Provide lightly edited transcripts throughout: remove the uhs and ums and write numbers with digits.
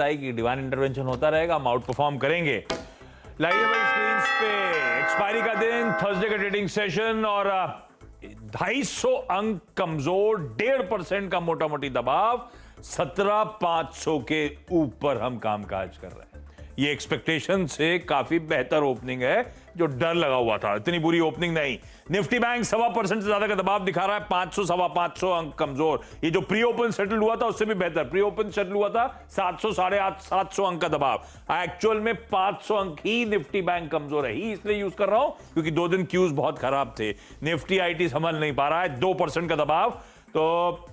कि divine intervention होता रहेगा, हम आउट परफॉर्म करेंगे। लाइए भाई स्क्रीन पे एक्सपायरी का दिन, थर्सडे का ट्रेडिंग सेशन और 250 अंक कमजोर, 1.5% का मोटा मोटी दबाव, 17,500 के ऊपर हम कामकाज कर रहे हैं। ये एक्सपेक्टेशन से काफी बेहतर ओपनिंग है, जो डर लगा हुआ था। इतनी बुरी ओपनिंग नहीं। निफ्टी बैंक 1.25% से ज्यादा का दबाव दिखा रहा है, 500 550 अंक कमजोर। ये जो प्री ओपन सेटल हुआ था उससे भी बेहतर। प्री ओपन सेटल हुआ था 700 750 अंक का दबाव, एक्चुअल में 500 अंक ही निफ्टी बैंक कमजोर है। ही इसलिए यूज कर रहा हूं क्योंकि 2 दिन क्यूज बहुत खराब थे। निफ्टी आईटी संभल नहीं पा रहा है, 2% का दबाव। तो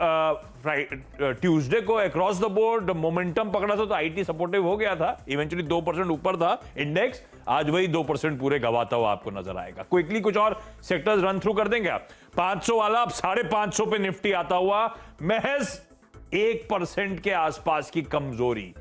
ट्यूसडे को अक्रॉस द बोर्ड मोमेंटम पकड़ा था तो आईटी सपोर्टिव हो गया था, इवेंचुअली 2% ऊपर था इंडेक्स। आज वही 2% पूरे गवाता हुआ आपको नजर आएगा। क्विकली कुछ और सेक्टर्स रन थ्रू कर देंगे आप। 500 वाला अब 550 पे निफ्टी आता हुआ, महज 1% के आसपास की कमजोरी।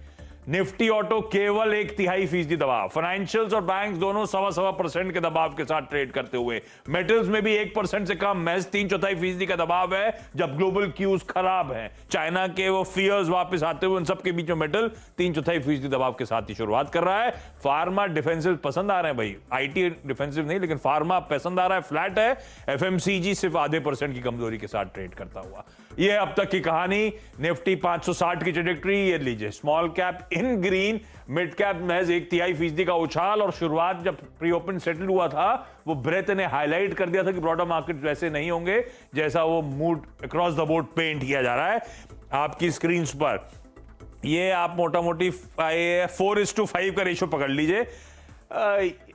निफ्टी ऑटो केवल 1/3% दबाव। फाइनेंशियल्स और बैंक्स दोनों 1.25% के दबाव के साथ ट्रेड करते हुए। मेटल्स में भी 1% से कम, महज 3/4% का दबाव है, जब ग्लोबल क्यूज खराब है। चाइना के वो फियर्स वापस आते हुए उन सबके बीच में मेटल 3/4% दबाव के साथ ही शुरुआत कर रहा है। फार्मा डिफेंसिव पसंद आ रहे हैं भाई, आईटी डिफेंसिव नहीं, लेकिन फार्मा पसंद आ रहा है, फ्लैट है। एफएमसीजी सिर्फ 0.5% की कमजोरी के साथ ट्रेड करता हुआ। यह अब तक की कहानी। निफ्टी 560 की ट्रेजेक्टरी ये लीजिए, स्मॉल कैप इन ग्रीन, मिड कैप महज 1/3% का उछाल। और शुरुआत जब प्री ओपन सेटल हुआ था, वो ब्रेथ ने हाईलाइट कर दिया था कि ब्रॉडर मार्केट वैसे नहीं होंगे जैसा वो mood across the board paint किया जा रहा है आपकी स्क्रीन पर। ये आप मोटा मोटी 4:5 का रेशियो पकड़ लीजिए।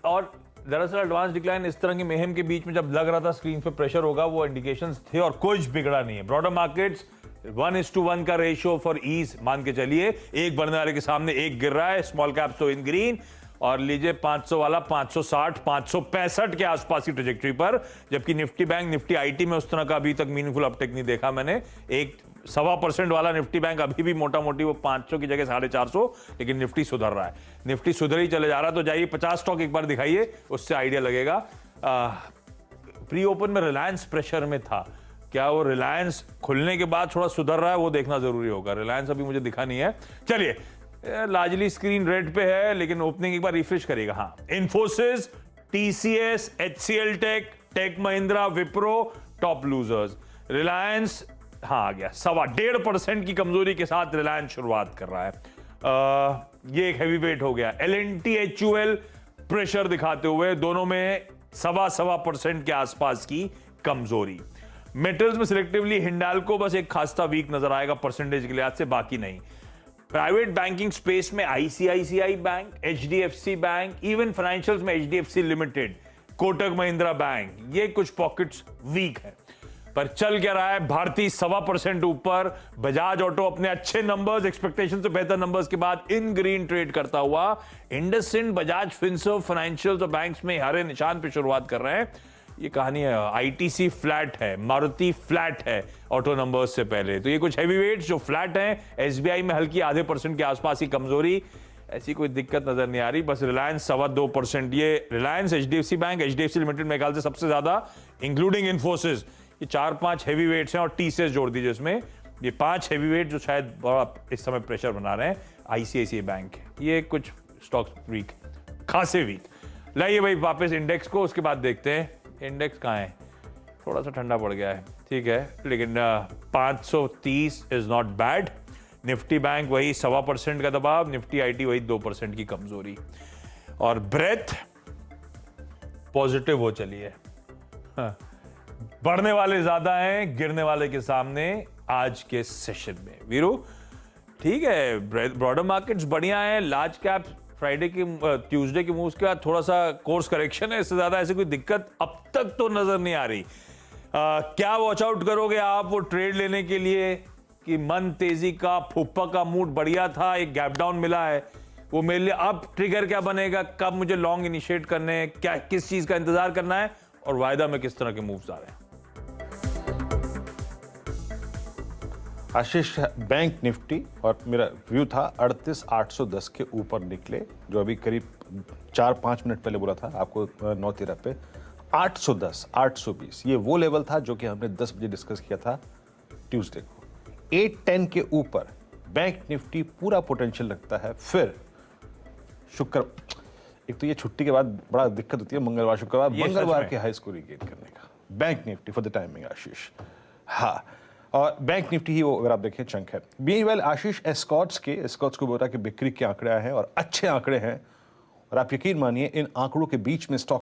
और दरअसल एडवांस डिक्लाइन इस तरह की मेहम के बीच में जब लग रहा था स्क्रीन पे प्रेशर होगा, वो इंडिकेशंस थे और कुछ बिगड़ा नहीं है। ब्रॉडर मार्केट्स 1:1 का रेशियो फॉर ईज मान के चलिए, एक बढ़ने वाले के सामने एक गिर रहा है। स्मॉल कैप्स तो इन ग्रीन। और लीजिए 500 वाला 560 565 के आसपास की ट्रेजेक्टरी पर, जबकि निफ्टी बैंक निफ्टी आईटी में उस तरह का अभी तक मीनिंगफुल अपटेक नहीं देखा मैंने। 1.25% वाला निफ्टी बैंक अभी भी मोटा मोटी वो 500 की जगह 450, लेकिन निफ्टी सुधर रहा है। निफ्टी सुधर ही चले जा रहा है। तो जाइए 50 स्टॉक एक बार दिखाइए, उससे आइडिया लगेगा। प्री ओपन में रिलायंस प्रेशर में था, क्या वो रिलायंस खुलने के बाद थोड़ा सुधर रहा है, वो देखना जरूरी होगा। रिलायंस अभी मुझे दिखा नहीं है। चलिए, लार्जली स्क्रीन रेड पे है, लेकिन ओपनिंग एक बार रिफ्रेश करेगा। हाँ, इन्फोसिस, टीसीएस, एचसीएल टेक, टेक महिंद्रा, विप्रो टॉप लूजर्स। रिलायंस हाँ आ गया, 1.25% की कमजोरी के साथ रिलायंस शुरुआत कर रहा है। ये एक हैवी वेट हो गया। एलएनटी, एचयूएल प्रेशर दिखाते हुए, दोनों में 1.25% के आसपास की कमजोरी। मेटल्स में सिलेक्टिवली हिंडाल्को बस एक खासा वीक नजर आएगा परसेंटेज के लिहाज से, बाकी नहीं। प्राइवेट बैंकिंग स्पेस में ICICI bank, HDFC bank, even financials में HDFC limited, Kotak Mahindra bank, ये कुछ पॉकेट्स वीक है। पर चल क्या रहा है, भारतीय 1.25% ऊपर। बजाज ऑटो अपने अच्छे नंबर्स, एक्सपेक्टेशन से बेहतर नंबर्स के बाद इन ग्रीन ट्रेड करता हुआ। इंडसइंड, बजाज फिनसर्व, फाइनेंशियल्स और बैंक्स में हरे निशान पे शुरुआत कर रहे हैं। ये कहानी है। आईटीसी फ्लैट है, मारुति फ्लैट है ऑटो नंबर्स से पहले। तो ये कुछ हैवी वेट्स जो फ्लैट हैं। एसबीआई में हल्की 0.5% के आसपास की कमजोरी, ऐसी कोई दिक्कत नजर नहीं आ रही। बस रिलायंस 2.25%। ये Reliance, HDFC bank, HDFC limited मेरे ख्याल से सबसे ज्यादा, इंक्लूडिंग इन्फोसिस। ये 4-5 हैवी वेट्स हैं और टीसीएस जोड़ दीजिए इसमें। ये 5 हैवी वेट जो शायद बड़ा इस समय प्रेशर बना रहे हैं। आईसीआईसीआई बैंक, ये कुछ स्टॉक्स वीक, खासे वीक। लाइए भाई वापस इंडेक्स को, उसके बाद देखते हैं इंडेक्स कहाँ है। थोड़ा सा ठंडा पड़ गया है, ठीक है, लेकिन 530 is not bad. Nifty bank वही 1.25% का दबाव, निफ्टी आईटी वही 2% की कमजोरी। और ब्रेथ पॉजिटिव हो चलिए। हाँ, बढ़ने वाले ज्यादा हैं, गिरने वाले के सामने आज के सेशन में। वीरू ठीक है, ब्रॉडर मार्केट्स बढ़िया है। लार्ज कैप फ्राइडे की ट्यूसडे के मूव्स के बाद थोड़ा सा कोर्स करेक्शन है, इससे ज्यादा ऐसी कोई दिक्कत अब तक तो नजर नहीं आ रही। क्या वॉच आउट करोगे आप वो ट्रेड लेने के लिए कि मन तेजी का, फुप्पा का मूड बढ़िया था, एक गैप डाउन मिला है, वो मेरे लिए अब ट्रिगर क्या बनेगा, कब मुझे लॉन्ग इनिशिएट करने हैं, क्या किस चीज का इंतजार करना है और वायदा में किस तरह के मूव्स आ रहे हैं। आशीष, बैंक निफ्टी और मेरा व्यू था 38,810 के ऊपर निकले, जो अभी करीब 4-5 मिनट पहले बोला था आपको 9:13 पे 810, 820, ये वो लेवल था जो कि हमने 10 बजे डिस्कस किया था ट्यूसडे को। 810 के ऊपर बैंक निफ्टी पूरा पोटेंशियल रखता है। फिर शुक्र, एक तो ये छुट्टी के बाद बड़ा दिक्कत होती है मंगलवार शुक्रवार, ये सच मंगलवार में। के हाई को रिगेन करने का। Bank Nifty for the timing Ashish. हाँ, और बैंक निफ्टी ही वो अगर आप देखें चंक है। बीइंग आशीष एस्कॉर्ट्स को बोला कि बिक्री के आंकड़े आए हैं और अच्छे आंकड़े हैं, और आप यकीन मानिए इन आंकड़ों के बीच में स्टॉक